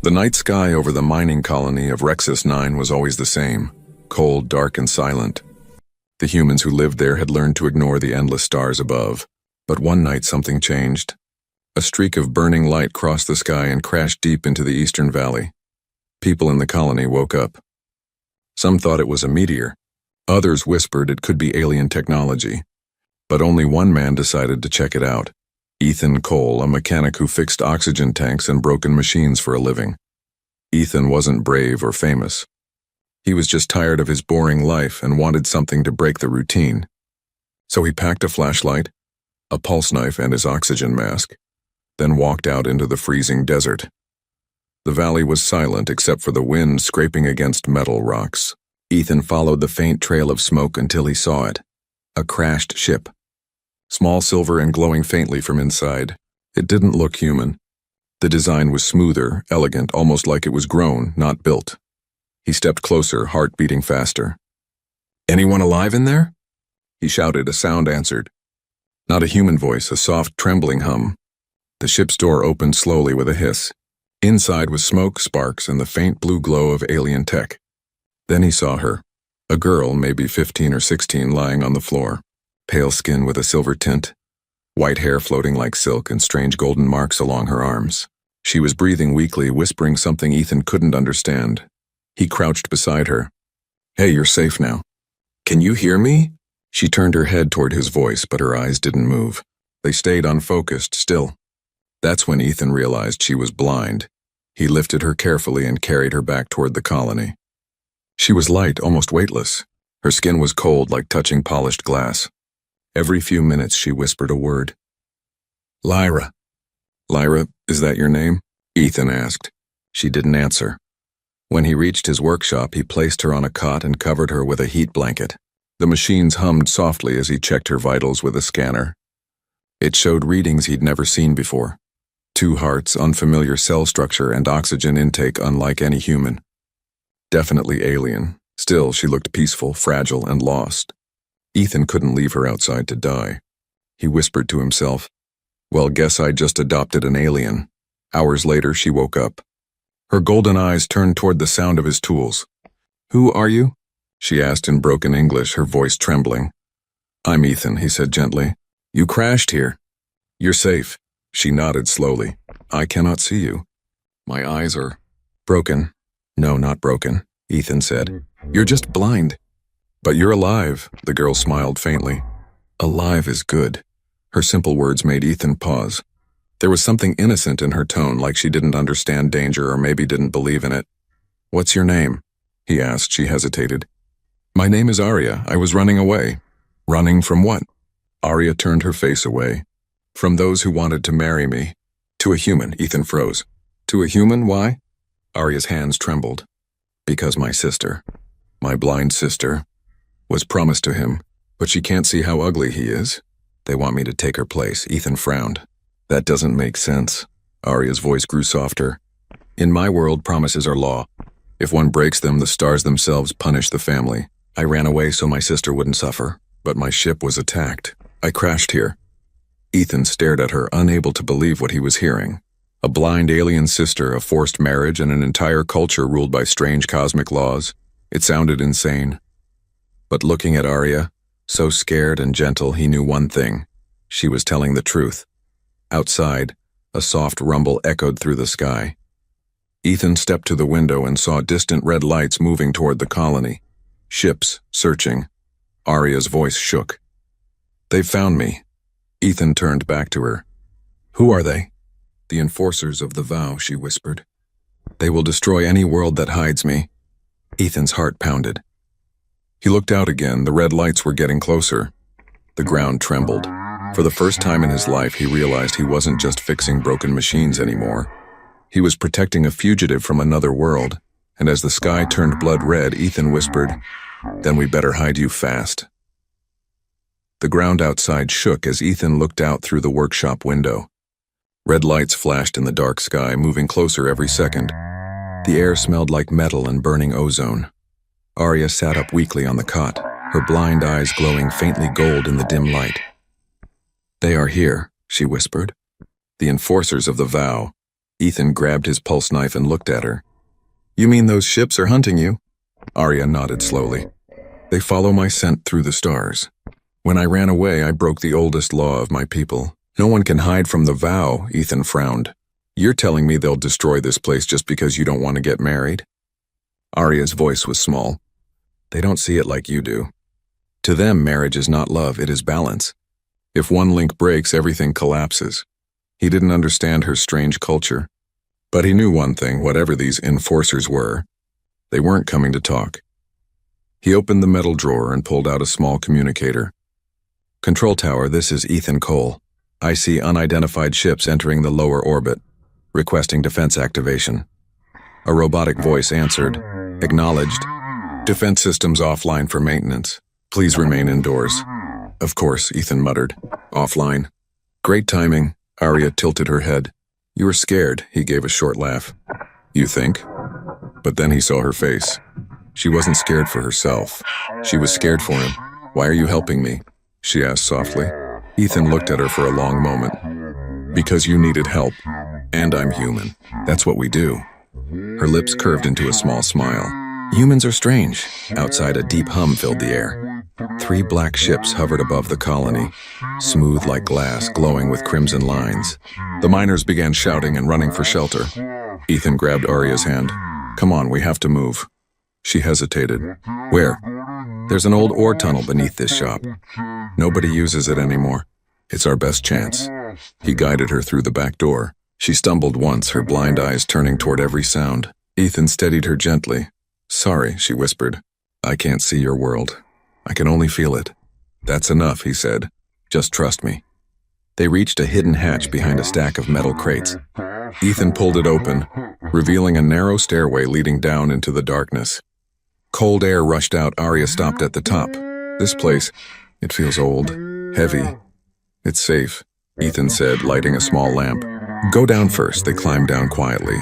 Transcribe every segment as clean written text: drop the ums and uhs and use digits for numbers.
The night sky over the mining colony of Rexus 9 was always the same, cold, dark, and silent. The humans who lived there had learned to ignore the endless stars above. But one night something changed. A streak of burning light crossed the sky and crashed deep into the eastern valley. People in the colony woke up. Some thought it was a meteor. Others whispered it could be alien technology. But only one man decided to check it out. Ethan Cole, a mechanic who fixed oxygen tanks and broken machines for a living. Ethan wasn't brave or famous. He was just tired of his boring life and wanted something to break the routine. So he packed a flashlight, a pulse knife, and his oxygen mask, then walked out into the freezing desert. The valley was silent except for the wind scraping against metal rocks. Ethan followed the faint trail of smoke until he saw it. A crashed ship. Small, silver, and glowing faintly from inside. It didn't look human. The design was smoother, elegant, almost like it was grown, not built. He stepped closer, heart beating faster. "Anyone alive in there?" He shouted. A sound answered. Not a human voice, a soft, trembling hum. The ship's door opened slowly with a hiss. Inside was smoke, sparks, and the faint blue glow of alien tech. Then he saw her. A girl, maybe 15 or 16, lying on the floor. Pale skin with a silver tint. White hair floating like silk and strange golden marks along her arms. She was breathing weakly, whispering something Ethan couldn't understand. He crouched beside her. "Hey, you're safe now. Can you hear me?" She turned her head toward his voice, but her eyes didn't move. They stayed unfocused, still. That's when Ethan realized she was blind. He lifted her carefully and carried her back toward the colony. She was light, almost weightless. Her skin was cold, like touching polished glass. Every few minutes she whispered a word. "Lyra." "Lyra, is that your name?" Ethan asked. She didn't answer. When he reached his workshop, he placed her on a cot and covered her with a heat blanket. The machines hummed softly as he checked her vitals with a scanner. It showed readings he'd never seen before. 2 hearts, unfamiliar cell structure, and oxygen intake unlike any human. Definitely alien. Still, she looked peaceful, fragile, and lost. Ethan couldn't leave her outside to die. He whispered to himself, "Well, guess I just adopted an alien." Hours later, she woke up. Her golden eyes turned toward the sound of his tools. "Who are you?" she asked in broken English, her voice trembling. "I'm Ethan," he said gently. "You crashed here. You're safe." She nodded slowly. "I cannot see you. My eyes are broken." "No, not broken," Ethan said. "You're just blind." "But you're alive," the girl smiled faintly. "Alive is good." Her simple words made Ethan pause. There was something innocent in her tone, like she didn't understand danger or maybe didn't believe in it. "What's your name?" he asked. She hesitated. "My name is Arya. I was running away." "Running from what?" Arya turned her face away. "From those who wanted to marry me." "To a human," Ethan froze. "To a human? Why?" Arya's hands trembled. "Because my sister, my blind sister, was promised to him, but she can't see how ugly he is. They want me to take her place." Ethan frowned. "That doesn't make sense." Arya's voice grew softer. "In my world, promises are law. If one breaks them, the stars themselves punish the family. I ran away so my sister wouldn't suffer, but my ship was attacked. I crashed here." Ethan stared at her, unable to believe what he was hearing. A blind alien sister, a forced marriage, and an entire culture ruled by strange cosmic laws. It sounded insane. But looking at Arya, so scared and gentle, he knew one thing. She was telling the truth. Outside, a soft rumble echoed through the sky. Ethan stepped to the window and saw distant red lights moving toward the colony. Ships, searching. Arya's voice shook. "They've found me." Ethan turned back to her. "Who are they?" "The enforcers of the vow," she whispered. "They will destroy any world that hides me." Ethan's heart pounded. He looked out again. The red lights were getting closer. The ground trembled. For the first time in his life, he realized he wasn't just fixing broken machines anymore. He was protecting a fugitive from another world, and as the sky turned blood red, Ethan whispered, "Then we better hide you fast." The ground outside shook as Ethan looked out through the workshop window. Red lights flashed in the dark sky, moving closer every second. The air smelled like metal and burning ozone. Arya sat up weakly on the cot, her blind eyes glowing faintly gold in the dim light. "They are here," she whispered. "The enforcers of the vow. Ethan grabbed his pulse knife and looked at her. You mean those ships are hunting you? Arya nodded slowly. They follow my scent through the stars. When I ran away, I broke the oldest law of my people. No one can hide from the vow, Ethan frowned. You're telling me they'll destroy this place just because you don't want to get married? Arya's voice was small. They don't see it like you do. To them, marriage is not love, it is balance. If one link breaks, everything collapses. He didn't understand her strange culture. But he knew one thing, whatever these enforcers were, they weren't coming to talk. He opened the metal drawer and pulled out a small communicator. Control tower, this is Ethan Cole. I see unidentified ships entering the lower orbit, requesting defense activation. A robotic voice answered, acknowledged. Defense systems offline for maintenance. Please remain indoors. Of course, Ethan muttered. Offline. Great timing. Arya tilted her head. You were scared, he gave a short laugh. You think? But then he saw her face. She wasn't scared for herself. She was scared for him. Why are you helping me? She asked softly. Ethan looked at her for a long moment. Because you needed help. And I'm human. That's what we do. Her lips curved into a small smile. Humans are strange. Outside, a deep hum filled the air. 3 black ships hovered above the colony, smooth like glass, glowing with crimson lines. The miners began shouting and running for shelter. Ethan grabbed Arya's hand. Come on, we have to move. She hesitated. Where? There's an old ore tunnel beneath this shop. Nobody uses it anymore. It's our best chance. He guided her through the back door. She stumbled once, her blind eyes turning toward every sound. Ethan steadied her gently. Sorry, she whispered. I can't see your world. I can only feel it. That's enough, he said. Just trust me. They reached a hidden hatch behind a stack of metal crates. Ethan pulled it open, revealing a narrow stairway leading down into the darkness. Cold air rushed out. Arya stopped at the top. This place, it feels old, heavy. It's safe, Ethan said, lighting a small lamp. Go down first. They climbed down quietly.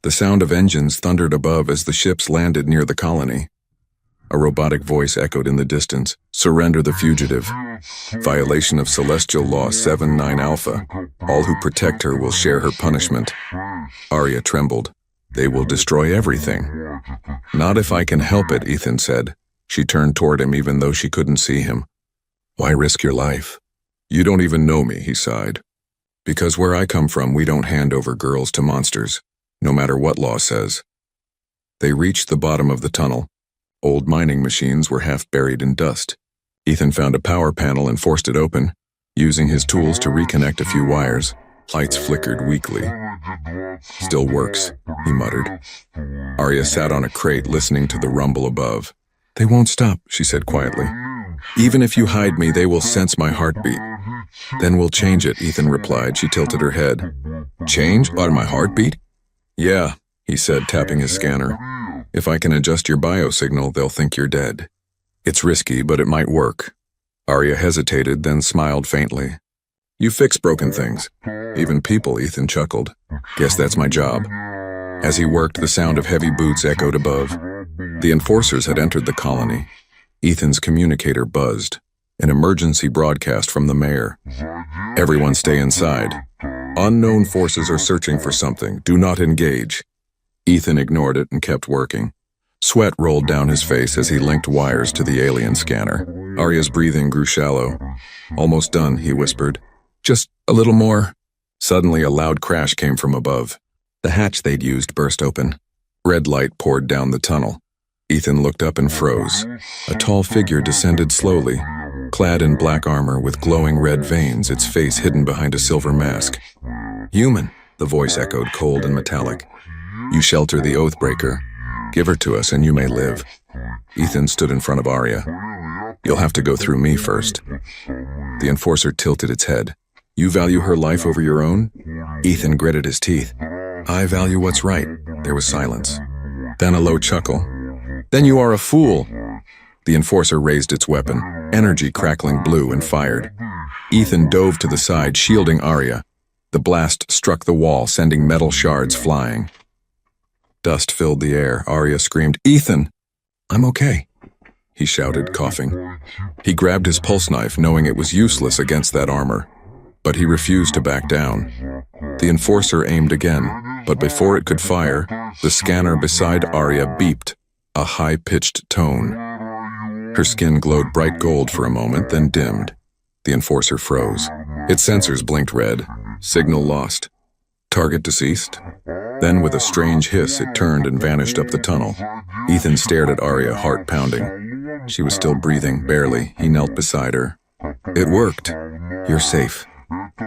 The sound of engines thundered above as the ships landed near the colony. A robotic voice echoed in the distance. Surrender the fugitive. Violation of Celestial Law 7-9 Alpha. All who protect her will share her punishment. Arya trembled. They will destroy everything. Not if I can help it, Ethan said. She turned toward him even though she couldn't see him. Why risk your life? You don't even know me, he sighed. Because where I come from, we don't hand over girls to monsters, no matter what law says. They reached the bottom of the tunnel. Old mining machines were half buried in dust. Ethan found a power panel and forced it open, using his tools to reconnect a few wires. Lights flickered weakly. Still works, he muttered. Arya sat on a crate listening to the rumble above. They won't stop, she said quietly. Even if you hide me, they will sense my heartbeat. Then we'll change it, Ethan replied. She tilted her head. Change? Or my heartbeat? Yeah, he said, tapping his scanner. If I can adjust your biosignal, they'll think you're dead. It's risky, but it might work. Arya hesitated, then smiled faintly. You fix broken things. Even people, Ethan chuckled. Guess that's my job. As he worked, the sound of heavy boots echoed above. The enforcers had entered the colony. Ethan's communicator buzzed. An emergency broadcast from the mayor. Everyone stay inside. Unknown forces are searching for something. Do not engage. Ethan ignored it and kept working. Sweat rolled down his face as he linked wires to the alien scanner. Arya's breathing grew shallow. Almost done, he whispered. Just a little more. Suddenly, a loud crash came from above. The hatch they'd used burst open. Red light poured down the tunnel. Ethan looked up and froze. A tall figure descended slowly, clad in black armor with glowing red veins, its face hidden behind a silver mask. Human, the voice echoed, cold and metallic. You shelter the Oathbreaker. Give her to us and you may live. Ethan stood in front of Arya. You'll have to go through me first. The enforcer tilted its head. You value her life over your own? Ethan gritted his teeth. I value what's right. There was silence. Then a low chuckle. Then you are a fool. The enforcer raised its weapon, energy crackling blue, and fired. Ethan dove to the side, shielding Arya. The blast struck the wall, sending metal shards flying. Dust filled the air. Arya screamed, Ethan! I'm okay, he shouted, coughing. He grabbed his pulse knife, knowing it was useless against that armor. but he refused to back down. The enforcer aimed again, but before it could fire, the scanner beside Arya beeped, a high-pitched tone. Her skin glowed bright gold for a moment, then dimmed. The enforcer froze. Its sensors blinked red. Signal lost. Target deceased? Then, with a strange hiss, it turned and vanished up the tunnel. Ethan stared at Arya, heart pounding. She was still breathing, barely. He knelt beside her. It worked. You're safe.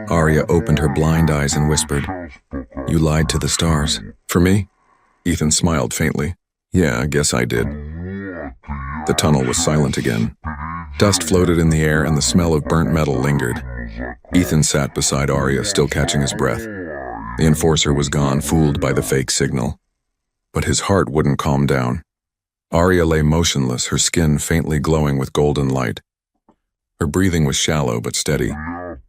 Arya opened her blind eyes and whispered, You lied to the stars. For me? Ethan smiled faintly. Yeah, I guess I did. The tunnel was silent again. Dust floated in the air and the smell of burnt metal lingered. Ethan sat beside Arya, still catching his breath. The enforcer was gone, fooled by the fake signal. But his heart wouldn't calm down. Arya lay motionless, her skin faintly glowing with golden light. Her breathing was shallow but steady.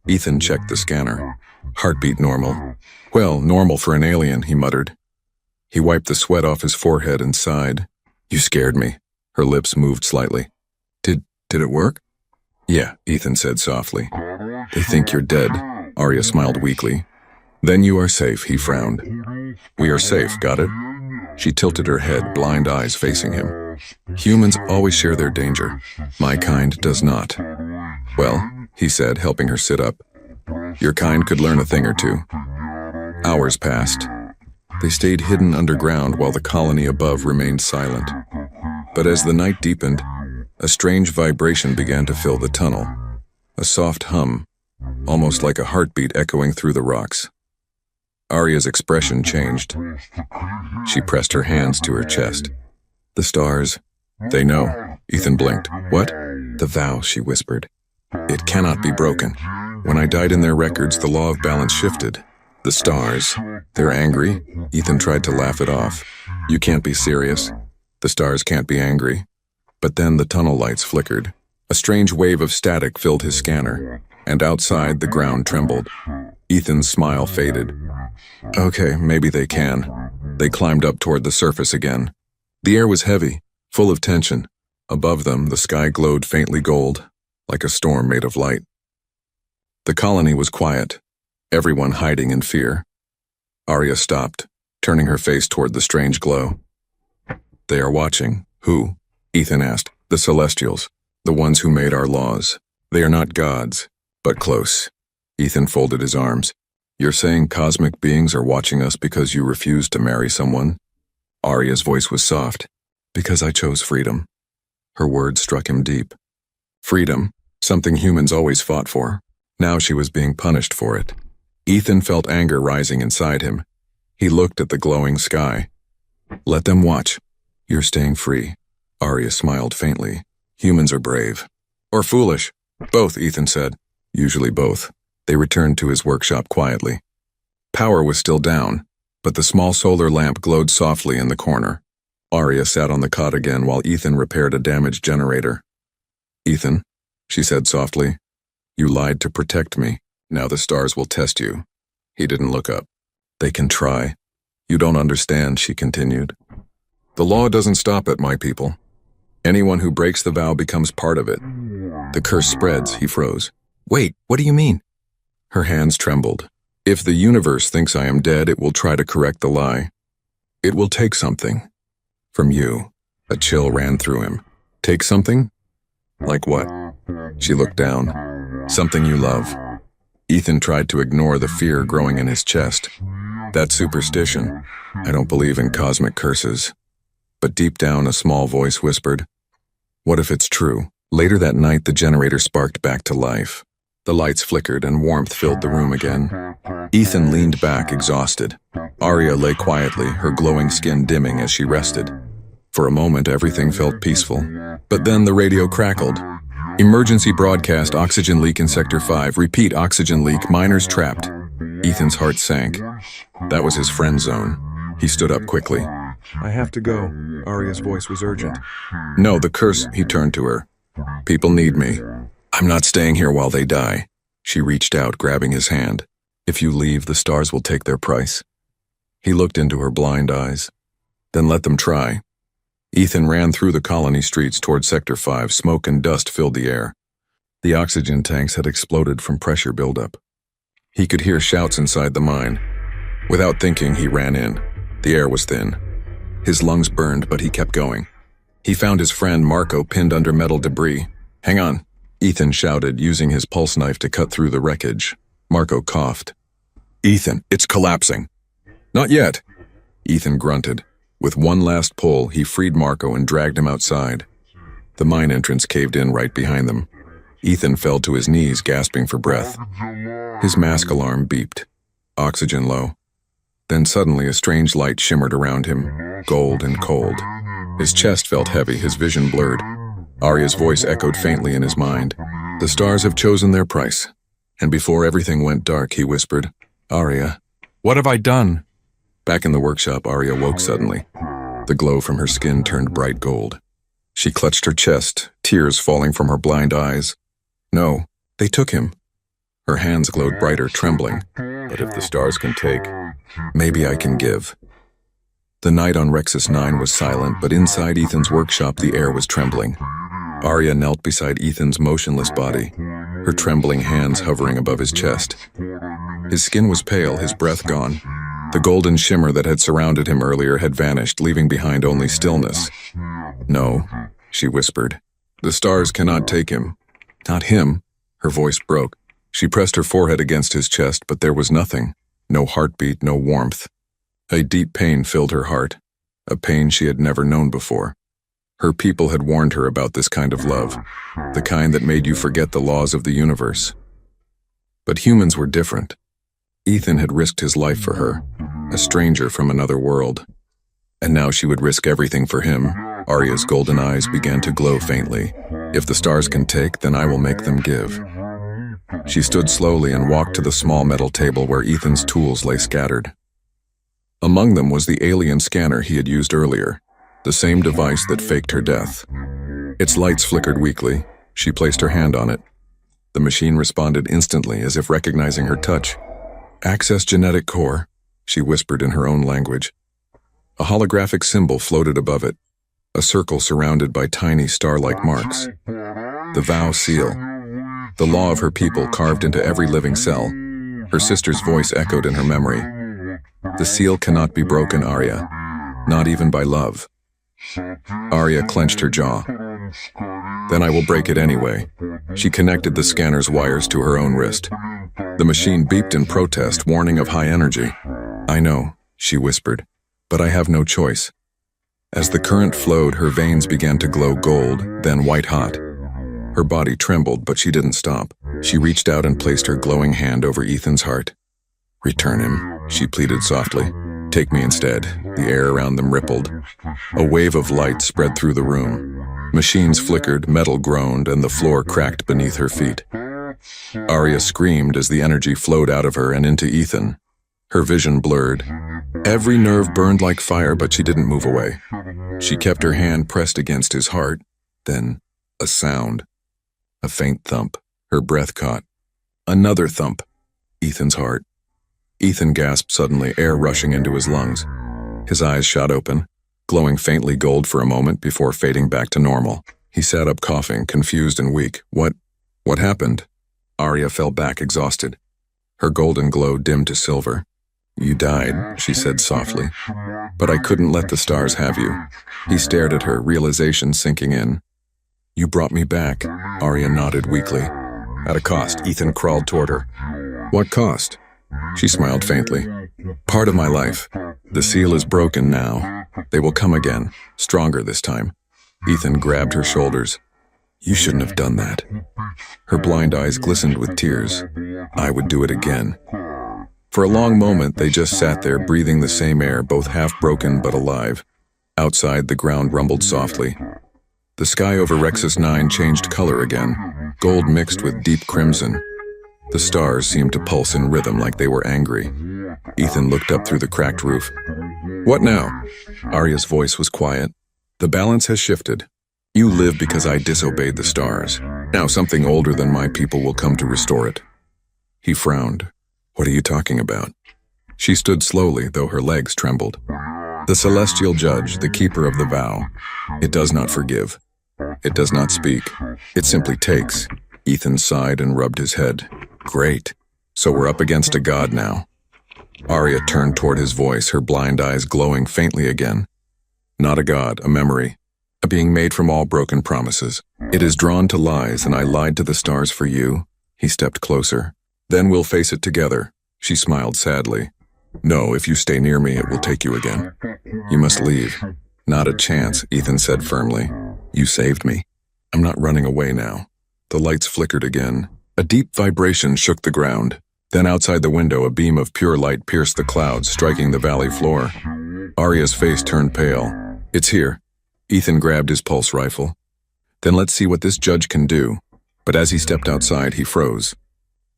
Ethan checked the scanner. Heartbeat normal. Well, normal for an alien, he muttered. He wiped the sweat off his forehead and sighed. You scared me. Her lips moved slightly. Did it work? Yeah, Ethan said softly. They think you're dead. Arya smiled weakly. Then you are safe, he frowned. We are safe, got it? She tilted her head, blind eyes facing him. Humans always share their danger. My kind does not. Well, he said, helping her sit up. Your kind could learn a thing or two. Hours passed. They stayed hidden underground while the colony above remained silent. But as the night deepened, a strange vibration began to fill the tunnel. A soft hum, almost like a heartbeat echoing through the rocks. Arya's expression changed. She pressed her hands to her chest. The stars. They know. Ethan blinked. What? The vow, she whispered. It cannot be broken. When I died in their records, the law of balance shifted. The stars. They're angry. Ethan tried to laugh it off. You can't be serious. The stars can't be angry. But then the tunnel lights flickered. A strange wave of static filled his scanner, and outside the ground trembled. Ethan's smile faded. Okay, maybe they can. They climbed up toward the surface again. The air was heavy, full of tension. Above them, the sky glowed faintly gold, like a storm made of light. The colony was quiet, everyone hiding in fear. Arya stopped, turning her face toward the strange glow. They are watching. Who? Ethan asked. The Celestials, the ones who made our laws. They are not gods, but close. Ethan folded his arms. You're saying cosmic beings are watching us because you refused to marry someone? Arya's voice was soft. Because I chose freedom. Her words struck him deep. Freedom, something humans always fought for. Now she was being punished for it. Ethan felt anger rising inside him. He looked at the glowing sky. Let them watch. You're staying free. Arya smiled faintly. Humans are brave. Or foolish. Both, Ethan said. Usually both. They returned to his workshop quietly. Power was still down, but the small solar lamp glowed softly in the corner. Arya sat on the cot again while Ethan repaired a damaged generator. Ethan, she said softly, you lied to protect me. Now the stars will test you. He didn't look up. They can try. You don't understand, she continued. The law doesn't stop at my people. Anyone who breaks the vow becomes part of it. The curse spreads, he froze. Wait, what do you mean? Her hands trembled. If the universe thinks I am dead, it will try to correct the lie. It will take something. From you. A chill ran through him. Take something? Like what? She looked down. Something you love. Ethan tried to ignore the fear growing in his chest. That's superstition. I don't believe in cosmic curses. But deep down, a small voice whispered, what if it's true? Later that night, the generator sparked back to life. The lights flickered and warmth filled the room again. Ethan leaned back, exhausted. Arya lay quietly, her glowing skin dimming as she rested. For a moment, everything felt peaceful. But then the radio crackled. Emergency broadcast, oxygen leak in Sector 5. Repeat, oxygen leak, miners trapped. Ethan's heart sank. That was his friend zone. He stood up quickly. I have to go. Arya's voice was urgent. No, the curse, he turned to her. People need me. I'm not staying here while they die. She reached out, grabbing his hand. If you leave, the stars will take their price. He looked into her blind eyes. Then let them try. Ethan ran through the colony streets toward Sector 5. Smoke and dust filled the air. The oxygen tanks had exploded from pressure buildup. He could hear shouts inside the mine. Without thinking, he ran in. The air was thin. His lungs burned, but he kept going. He found his friend Marco pinned under metal debris. "Hang on," Ethan shouted, using his pulse knife to cut through the wreckage. Marco coughed. "Ethan, it's collapsing." "Not yet," Ethan grunted. With one last pull, he freed Marco and dragged him outside. The mine entrance caved in right behind them. Ethan fell to his knees, gasping for breath. His mask alarm beeped. Oxygen low. Then suddenly a strange light shimmered around him, gold and cold. His chest felt heavy, his vision blurred. Arya's voice echoed faintly in his mind. "The stars have chosen their price." And before everything went dark, he whispered, "Arya, what have I done?" Back in the workshop, Arya woke suddenly. The glow from her skin turned bright gold. She clutched her chest, tears falling from her blind eyes. No, they took him. Her hands glowed brighter, trembling. "But if the stars can take, maybe I can give." The night on Rexus 9 was silent, but inside Ethan's workshop the air was trembling. Arya knelt beside Ethan's motionless body, her trembling hands hovering above his chest. His skin was pale, his breath gone. The golden shimmer that had surrounded him earlier had vanished, leaving behind only stillness. "No," she whispered. "The stars cannot take him." "Not him." Her voice broke. She pressed her forehead against his chest, but there was nothing. No heartbeat, no warmth. A deep pain filled her heart, a pain she had never known before. Her people had warned her about this kind of love, the kind that made you forget the laws of the universe. But humans were different. Ethan had risked his life for her, a stranger from another world. And now she would risk everything for him. Arya's golden eyes began to glow faintly. "If the stars can take, then I will make them give." She stood slowly and walked to the small metal table where Ethan's tools lay scattered. Among them was the alien scanner he had used earlier, the same device that faked her death. Its lights flickered weakly. She placed her hand on it. The machine responded instantly, as if recognizing her touch. "Access genetic core," she whispered in her own language. A holographic symbol floated above it, a circle surrounded by tiny star-like marks. The vow seal, the law of her people carved into every living cell. Her sister's voice echoed in her memory. "The seal cannot be broken, Arya, not even by love." Arya clenched her jaw. "Then I will break it anyway." She connected the scanner's wires to her own wrist. The machine beeped in protest, warning of high energy. "I know," she whispered, "but I have no choice." As the current flowed, her veins began to glow gold, then white-hot. Her body trembled, but she didn't stop. She reached out and placed her glowing hand over Ethan's heart. "Return him," she pleaded softly. "Take me instead." The air around them rippled. A wave of light spread through the room. Machines flickered, metal groaned, and the floor cracked beneath her feet. Arya screamed as the energy flowed out of her and into Ethan. Her vision blurred. Every nerve burned like fire, but she didn't move away. She kept her hand pressed against his heart. Then, a sound. A faint thump. Her breath caught. Another thump. Ethan's heart. Ethan gasped suddenly, air rushing into his lungs. His eyes shot open, glowing faintly gold for a moment before fading back to normal. He sat up coughing, confused and weak. What happened?" Arya fell back exhausted. Her golden glow dimmed to silver. "You died," she said softly. "But I couldn't let the stars have you." He stared at her, realization sinking in. "You brought me back," Arya nodded weakly. "At a cost." Ethan crawled toward her. "What cost?" She smiled faintly. "Part of my life. The seal is broken now. They will come again, stronger this time." Ethan grabbed her shoulders. "You shouldn't have done that." Her blind eyes glistened with tears. "I would do it again." For a long moment, they just sat there, breathing the same air, both half broken but alive. Outside, the ground rumbled softly. The sky over Rexus 9 changed color again, gold mixed with deep crimson. The stars seemed to pulse in rhythm like they were angry. Ethan looked up through the cracked roof. "What now?" Arya's voice was quiet. "The balance has shifted. You live because I disobeyed the stars. Now something older than my people will come to restore it." He frowned. "What are you talking about?" She stood slowly, though her legs trembled. "The celestial judge, the keeper of the vow. It does not forgive. It does not speak. It simply takes." Ethan sighed and rubbed his head. "Great." So we're up against a god now. Arya turned toward his voice, her blind eyes glowing faintly again. Not a god, a memory. A being made from all broken promises. It is drawn to lies, and I lied to the stars for you. He stepped closer. Then we'll face it together. She smiled sadly. No, if you stay near me, it will take you again. You must leave. Not a chance, Ethan said firmly. You saved me. I'm not running away now. The lights flickered again. A deep vibration shook the ground. Then outside the window, a beam of pure light pierced the clouds, striking the valley floor. Arya's face turned pale. It's here. Ethan grabbed his pulse rifle. Then let's see what this judge can do. But as he stepped outside, he froze.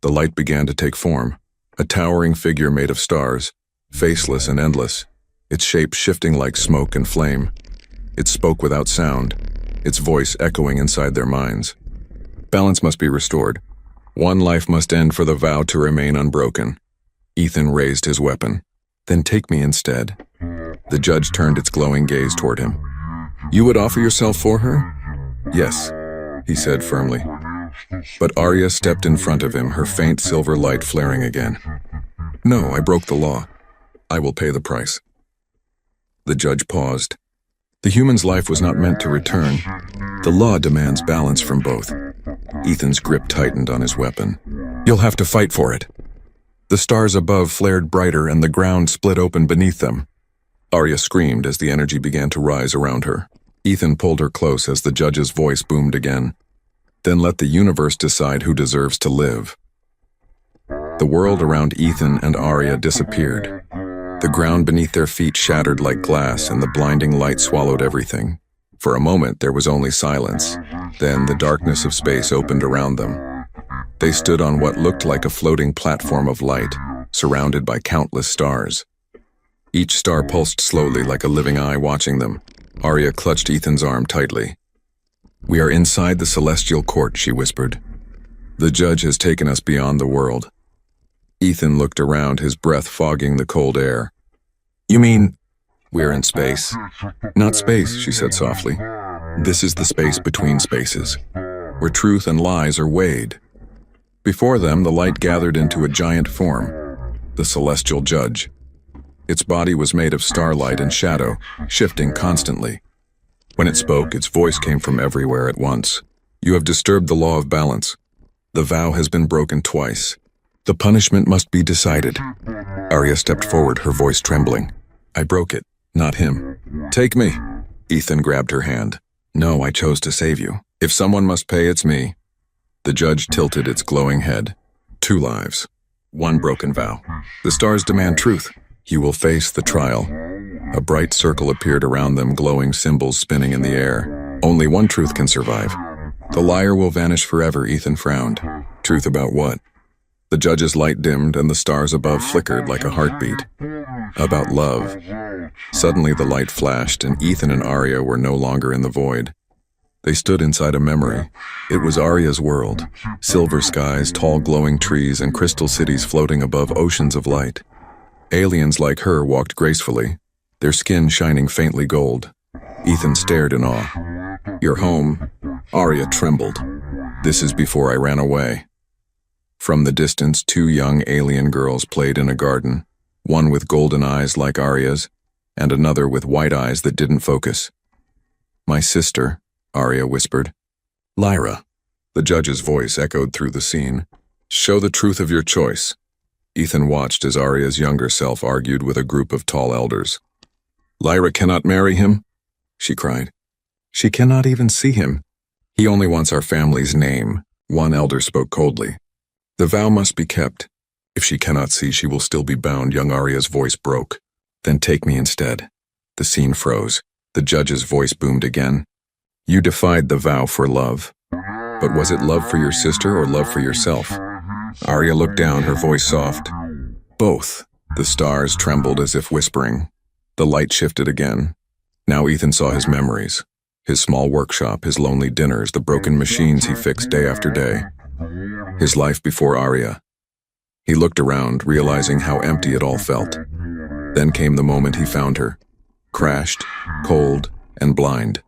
The light began to take form. A towering figure made of stars, faceless and endless, its shape shifting like smoke and flame. It spoke without sound, its voice echoing inside their minds. Balance must be restored. One life must end for the vow to remain unbroken. Ethan raised his weapon. Then take me instead. The judge turned its glowing gaze toward him. You would offer yourself for her? Yes, he said firmly. But Arya stepped in front of him, her faint silver light flaring again. No, I broke the law. I will pay the price. The judge paused. The human's life was not meant to return. The law demands balance from both. Ethan's grip tightened on his weapon. You'll have to fight for it. The stars above flared brighter and the ground split open beneath them. Arya screamed as the energy began to rise around her. Ethan pulled her close as the judge's voice boomed again. Then let the universe decide who deserves to live. The world around Ethan and Arya disappeared. The ground beneath their feet shattered like glass, and the blinding light swallowed everything. For a moment, there was only silence. Then the darkness of space opened around them. They stood on what looked like a floating platform of light, surrounded by countless stars. Each star pulsed slowly like a living eye watching them. Arya clutched Ethan's arm tightly. We are inside the celestial court, she whispered. The judge has taken us beyond the world. Ethan looked around, his breath fogging the cold air. You mean, we're in space? Not space, she said softly. This is the space between spaces, where truth and lies are weighed. Before them, the light gathered into a giant form, the celestial judge. Its body was made of starlight and shadow, shifting constantly. When it spoke, its voice came from everywhere at once. You have disturbed the law of balance. The vow has been broken twice. The punishment must be decided. Arya stepped forward, her voice trembling. I broke it, not him. Take me. Ethan grabbed her hand. No, I chose to save you. If someone must pay, it's me. The judge tilted its glowing head. 2 lives. 1 broken vow. The stars demand truth. You will face the trial. A bright circle appeared around them, glowing symbols spinning in the air. Only one truth can survive. The liar will vanish forever, Ethan frowned. Truth about what? The judge's light dimmed and the stars above flickered like a heartbeat. About love. Suddenly the light flashed and Ethan and Arya were no longer in the void. They stood inside a memory. It was Arya's world. Silver skies, tall glowing trees, and crystal cities floating above oceans of light. Aliens like her walked gracefully, their skin shining faintly gold. Ethan stared in awe. Your home. Arya trembled. This is before I ran away. From the distance, 2 young alien girls played in a garden, one with golden eyes like Arya's, and another with white eyes that didn't focus. My sister, Arya whispered. Lyra. The judge's voice echoed through the scene. Show the truth of your choice. Ethan watched as Arya's younger self argued with a group of tall elders. Lyra cannot marry him, she cried. She cannot even see him. He only wants our family's name, one elder spoke coldly. The vow must be kept. If she cannot see, she will still be bound, young Arya's voice broke. Then take me instead. The scene froze. The judge's voice boomed again. You defied the vow for love. But was it love for your sister or love for yourself? Arya looked down, her voice soft. Both. The stars trembled as if whispering. The light shifted again. Now Ethan saw his memories. His small workshop, his lonely dinners, the broken machines he fixed day after day. His life before Arya. He looked around, realizing how empty it all felt. Then came the moment he found her. Crashed, cold, and blind.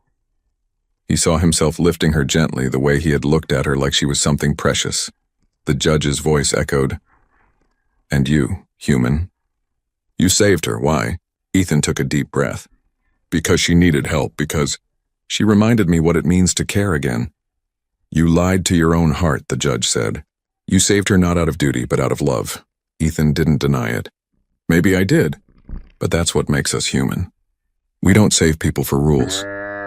He saw himself lifting her gently, the way he had looked at her like she was something precious. The judge's voice echoed, And you, human? You saved her. Why? Ethan took a deep breath. Because she needed help, because she reminded me what it means to care again. You lied to your own heart, the judge said. You saved her not out of duty, but out of love. Ethan didn't deny it. Maybe I did, but that's what makes us human. We don't save people for rules.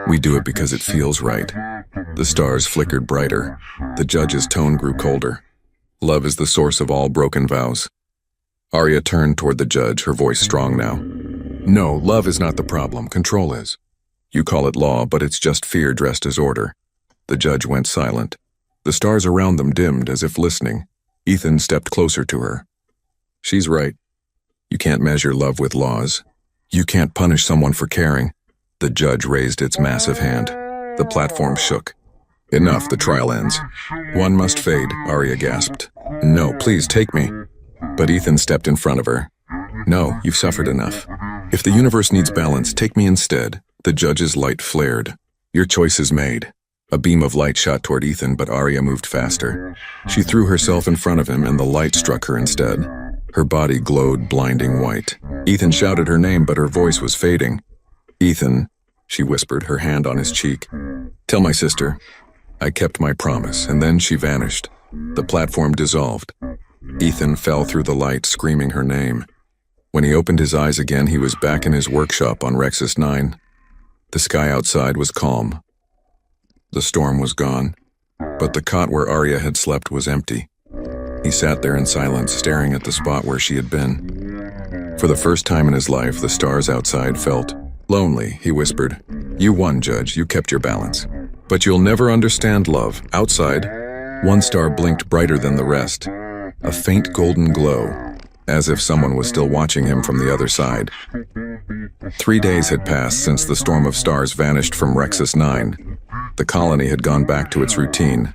We do it because it feels right. The stars flickered brighter. The judge's tone grew colder. Love is the source of all broken vows. Arya turned toward the judge, her voice strong now. No, love is not the problem. Control is. You call it law, but it's just fear dressed as order. The judge went silent. The stars around them dimmed as if listening. Ethan stepped closer to her. She's right. You can't measure love with laws. You can't punish someone for caring. The judge raised its massive hand. The platform shook. Enough, the trial ends. One must fade, Arya gasped. No, please take me. But Ethan stepped in front of her. No, you've suffered enough. If the universe needs balance, take me instead. The judge's light flared. Your choice is made. A beam of light shot toward Ethan, but Arya moved faster. She threw herself in front of him, and the light struck her instead. Her body glowed blinding white. Ethan shouted her name, but her voice was fading. Ethan, she whispered, her hand on his cheek. Tell my sister. I kept my promise, and then she vanished. The platform dissolved. Ethan fell through the light, screaming her name. When he opened his eyes again, he was back in his workshop on Rexus 9. The sky outside was calm. The storm was gone, but the cot where Arya had slept was empty. He sat there in silence, staring at the spot where she had been. For the first time in his life, the stars outside felt lonely, he whispered. You won, Judge. You kept your balance. But you'll never understand love. Outside, one star blinked brighter than the rest. A faint golden glow, as if someone was still watching him from the other side. 3 days had passed since the storm of stars vanished from Rexus 9. The colony had gone back to its routine.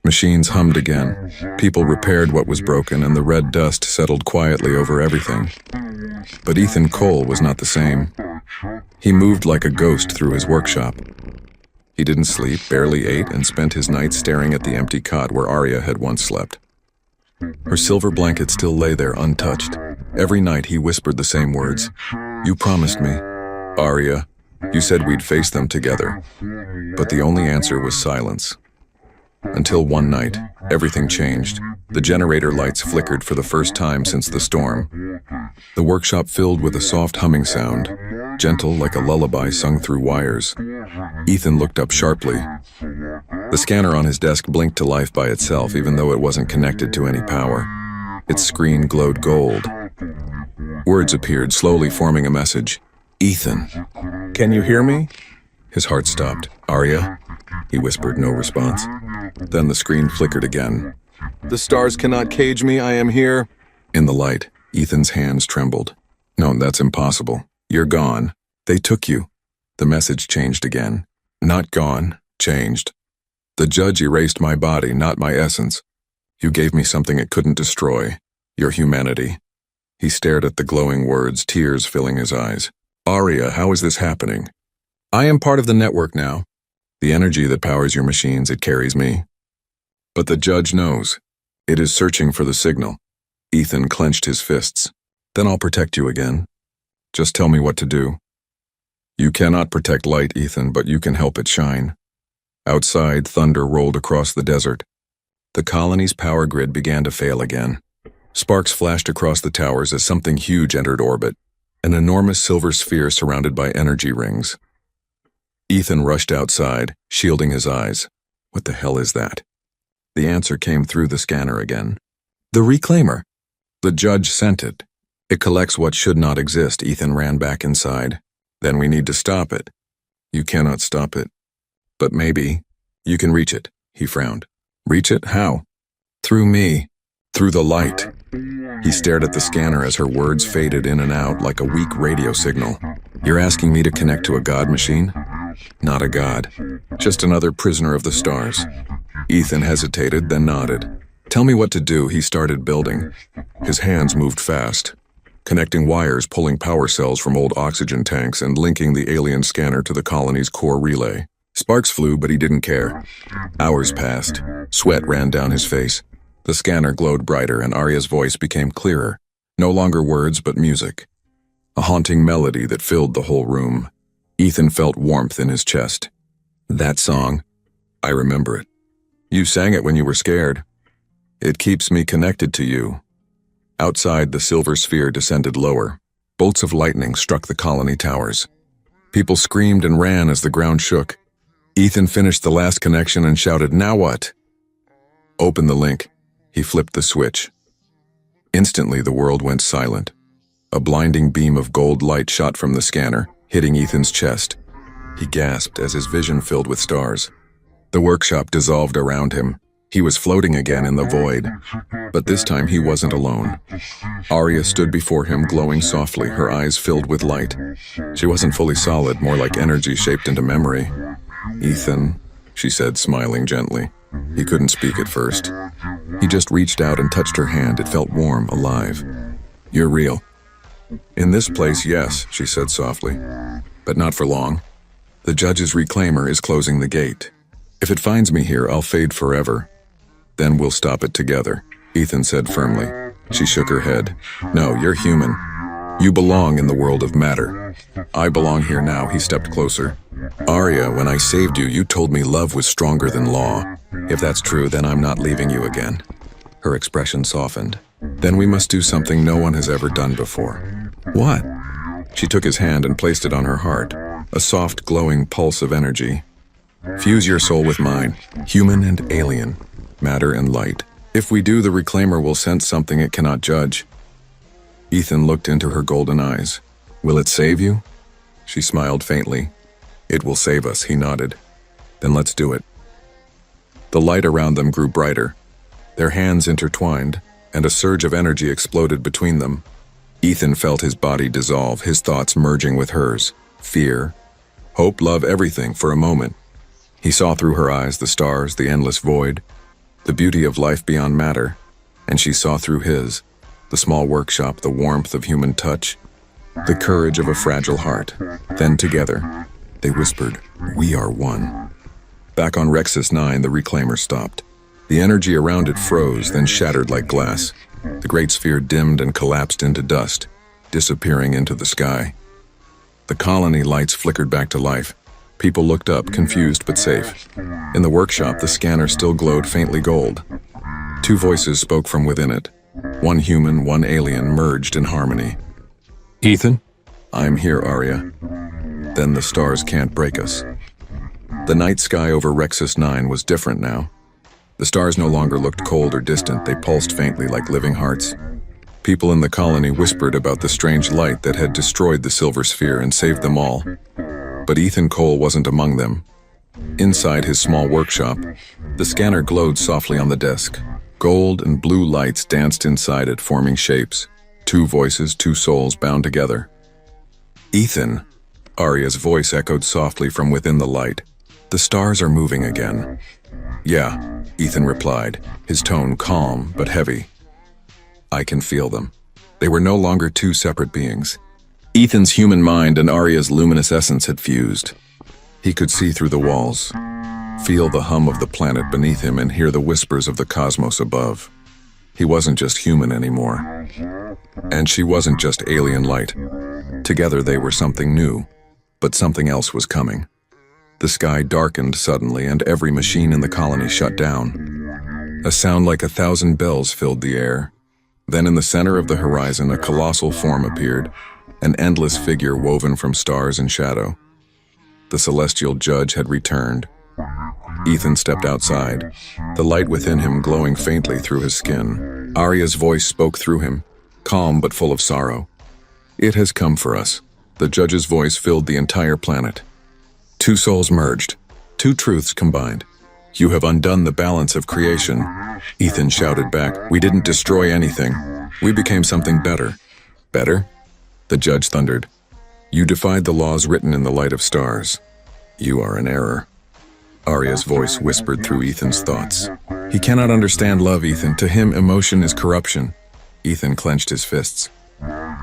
Machines hummed again. People repaired what was broken, and the red dust settled quietly over everything. But Ethan Cole was not the same. He moved like a ghost through his workshop. He didn't sleep, barely ate, and spent his nights staring at the empty cot where Arya had once slept. Her silver blanket still lay there untouched. Every night he whispered the same words. You promised me, Arya. You said we'd face them together. But the only answer was silence. Until one night, everything changed. The generator lights flickered for the first time since the storm. The workshop filled with a soft humming sound, gentle like a lullaby sung through wires. Ethan looked up sharply. The scanner on his desk blinked to life by itself, even though it wasn't connected to any power. Its screen glowed gold. Words appeared, slowly forming a message. Ethan. Can you hear me? His heart stopped. Arya? He whispered, no response. Then the screen flickered again. The stars cannot cage me, I am here. In the light, Ethan's hands trembled. No, that's impossible. You're gone. They took you. The message changed again. Not gone, changed. The judge erased my body, not my essence. You gave me something it couldn't destroy. Your humanity. He stared at the glowing words, tears filling his eyes. Arya, how is this happening? I am part of the network now. The energy that powers your machines, it carries me. But the judge knows. It is searching for the signal. Ethan clenched his fists. Then I'll protect you again. Just tell me what to do. You cannot protect light, Ethan, but you can help it shine. Outside, thunder rolled across the desert. The colony's power grid began to fail again. Sparks flashed across the towers as something huge entered orbit, an enormous silver sphere surrounded by energy rings. Ethan rushed outside, shielding his eyes. What the hell is that? The answer came through the scanner again. The reclaimer. The judge sent it. It collects what should not exist. Ethan ran back inside. Then we need to stop it. You cannot stop it. But maybe you can reach it, he frowned. Reach it? How? Through me. Through the light. He stared at the scanner as her words faded in and out like a weak radio signal. You're asking me to connect to a god machine? Not a god. Just another prisoner of the stars. Ethan hesitated, then nodded. Tell me what to do, he started building. His hands moved fast, connecting wires, pulling power cells from old oxygen tanks, and linking the alien scanner to the colony's core relay. Sparks flew, but he didn't care. Hours passed. Sweat ran down his face. The scanner glowed brighter and Arya's voice became clearer, no longer words but music. A haunting melody that filled the whole room. Ethan felt warmth in his chest. That song, I remember it. You sang it when you were scared. It keeps me connected to you. Outside, the silver sphere descended lower. Bolts of lightning struck the colony towers. People screamed and ran as the ground shook. Ethan finished the last connection and shouted, "Now what?" "Open the link." He flipped the switch. Instantly, the world went silent. A blinding beam of gold light shot from the scanner, hitting Ethan's chest. He gasped as his vision filled with stars. The workshop dissolved around him. He was floating again in the void. But this time he wasn't alone. Arya stood before him, glowing softly, her eyes filled with light. She wasn't fully solid, more like energy shaped into memory. "Ethan," she said, smiling gently. He couldn't speak at first. He just reached out and touched her hand. It felt warm, alive. "You're real." "In this place, yes," she said softly. "But not for long. The judge's reclaimer is closing the gate. If it finds me here, I'll fade forever. Then we'll stop it together," Ethan said firmly. She shook her head. "No, you're human. You belong in the world of matter. I belong here now." He stepped closer. "Arya, when I saved you, you told me love was stronger than law. If that's true, then I'm not leaving you again." Her expression softened. "Then we must do something no one has ever done before." "What?" She took his hand and placed it on her heart, a soft, glowing pulse of energy. "Fuse your soul with mine, human and alien, matter and light. If we do, the reclaimer will sense something it cannot judge." Ethan looked into her golden eyes. "Will it save you?" She smiled faintly. "It will save us," he nodded. "Then let's do it." The light around them grew brighter. Their hands intertwined, and a surge of energy exploded between them. Ethan felt his body dissolve, his thoughts merging with hers. Fear, hope, love, everything for a moment. He saw through her eyes the stars, the endless void, the beauty of life beyond matter, and she saw through his, the small workshop, the warmth of human touch, the courage of a fragile heart. Then together, they whispered, "We are one." Back on Rexus 9, the reclaimer stopped. The energy around it froze, then shattered like glass. The great sphere dimmed and collapsed into dust, disappearing into the sky. The colony lights flickered back to life. People looked up, confused but safe. In the workshop, the scanner still glowed faintly gold. Two voices spoke from within it. One human, one alien, merged in harmony. "Ethan?" "I'm here, Arya." "Then the stars can't break us." The night sky over Rexus 9 was different now. The stars no longer looked cold or distant, they pulsed faintly like living hearts. People in the colony whispered about the strange light that had destroyed the silver sphere and saved them all. But Ethan Cole wasn't among them. Inside his small workshop, the scanner glowed softly on the desk. Gold and blue lights danced inside it, forming shapes. Two voices, two souls bound together. "Ethan," Arya's voice echoed softly from within the light. "The stars are moving again." "Yeah," Ethan replied, his tone calm but heavy. "I can feel them." They were no longer two separate beings. Ethan's human mind and Arya's luminous essence had fused. He could see through the walls, feel the hum of the planet beneath him, and hear the whispers of the cosmos above. He wasn't just human anymore. And she wasn't just alien light. Together they were something new, but something else was coming. The sky darkened suddenly, and every machine in the colony shut down. A sound like 1,000 bells filled the air. Then in the center of the horizon, a colossal form appeared, an endless figure woven from stars and shadow. The celestial judge had returned. Ethan stepped outside, the light within him glowing faintly through his skin. Arya's voice spoke through him, calm but full of sorrow. "It has come for us." The judge's voice filled the entire planet. Two souls merged, two truths combined. "You have undone the balance of creation." Ethan shouted back, "We didn't destroy anything. We became something better." "Better?" The judge thundered. "You defied the laws written in the light of stars. You are in error." Arya's voice whispered through Ethan's thoughts. "He cannot understand love, Ethan. To him, emotion is corruption." Ethan clenched his fists.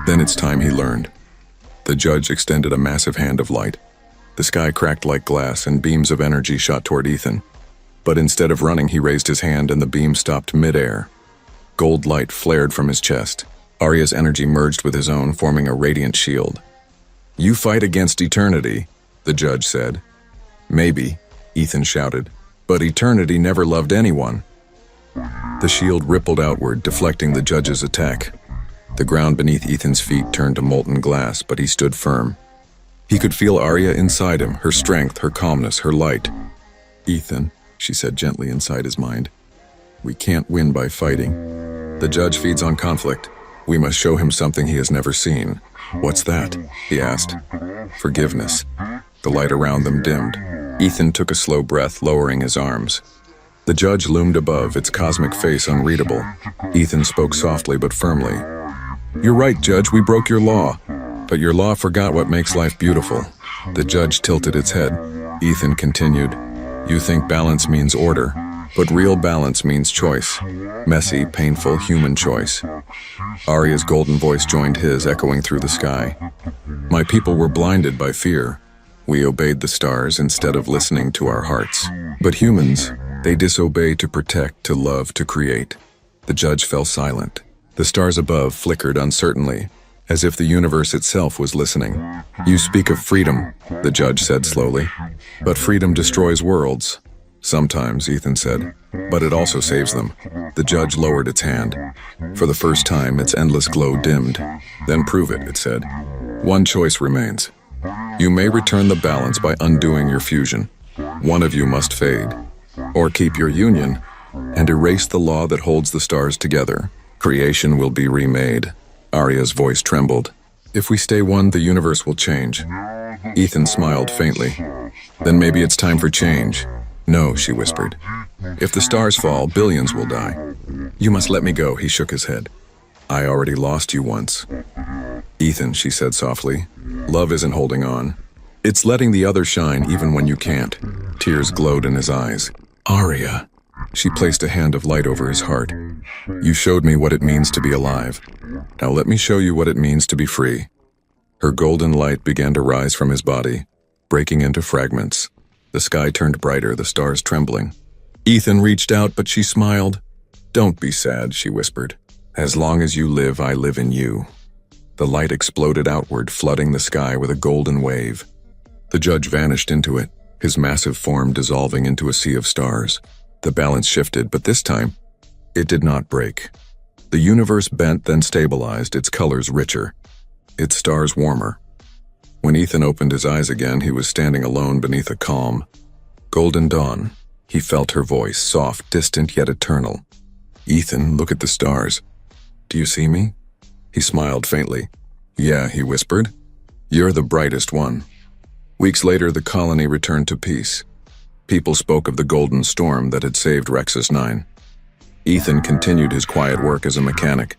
Then it's time he learned. The judge extended a massive hand of light. The sky cracked like glass, and beams of energy shot toward Ethan. But instead of running, he raised his hand and the beam stopped mid-air. Gold light flared from his chest. Arya's energy merged with his own, forming a radiant shield. "You fight against eternity," the judge said. "Maybe," Ethan shouted, "but eternity never loved anyone." The shield rippled outward, deflecting the judge's attack. The ground beneath Ethan's feet turned to molten glass, but he stood firm. He could feel Arya inside him, her strength, her calmness, her light. "Ethan," she said gently inside his mind, "we can't win by fighting. The judge feeds on conflict. We must show him something he has never seen." "What's that?" he asked. "Forgiveness." The light around them dimmed. Ethan took a slow breath, lowering his arms. The judge loomed above, its cosmic face unreadable. Ethan spoke softly but firmly. "You're right, Judge, we broke your law. But your law forgot what makes life beautiful." The judge tilted its head. Ethan continued, "You think balance means order, but real balance means choice. Messy, painful, human choice." Arya's golden voice joined his, echoing through the sky. "My people were blinded by fear. We obeyed the stars instead of listening to our hearts. But humans, they disobey to protect, to love, to create." The judge fell silent. The stars above flickered uncertainly, as if the universe itself was listening. "You speak of freedom," the judge said slowly. "But freedom destroys worlds." "Sometimes," Ethan said, "but it also saves them." The judge lowered its hand. For the first time, its endless glow dimmed. "Then prove it," it said. "One choice remains. You may return the balance by undoing your fusion. One of you must fade, or keep your union, and erase the law that holds the stars together. Creation will be remade." Arya's voice trembled. "If we stay one, the universe will change." Ethan smiled faintly. "Then maybe it's time for change." "No," she whispered. "If the stars fall, billions will die." "You must let me go," he shook his head. "I already lost you once." "Ethan," she said softly, "love isn't holding on. It's letting the other shine even when you can't." Tears glowed in his eyes. "Arya." She placed a hand of light over his heart. "You showed me what it means to be alive. Now let me show you what it means to be free." Her golden light began to rise from his body, breaking into fragments. The sky turned brighter, the stars trembling. Ethan reached out, but she smiled. "Don't be sad," she whispered. "As long as you live, I live in you." The light exploded outward, flooding the sky with a golden wave. The judge vanished into it, his massive form dissolving into a sea of stars. The balance shifted, but this time, it did not break. The universe bent, then stabilized, its colors richer, its stars warmer. When Ethan opened his eyes again, he was standing alone beneath a calm, golden dawn. He felt her voice, soft, distant, yet eternal. "Ethan, look at the stars. Do you see me?" He smiled faintly. "Yeah," he whispered. "You're the brightest one." Weeks later, the colony returned to peace. People spoke of the golden storm that had saved Rexus 9. Ethan continued his quiet work as a mechanic,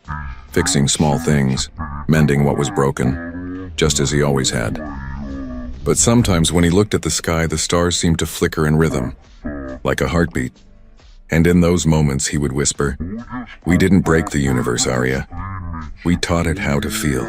fixing small things, mending what was broken, just as he always had. But sometimes when he looked at the sky, the stars seemed to flicker in rhythm, like a heartbeat. And in those moments he would whisper, "We didn't break the universe, Arya. We taught it how to feel."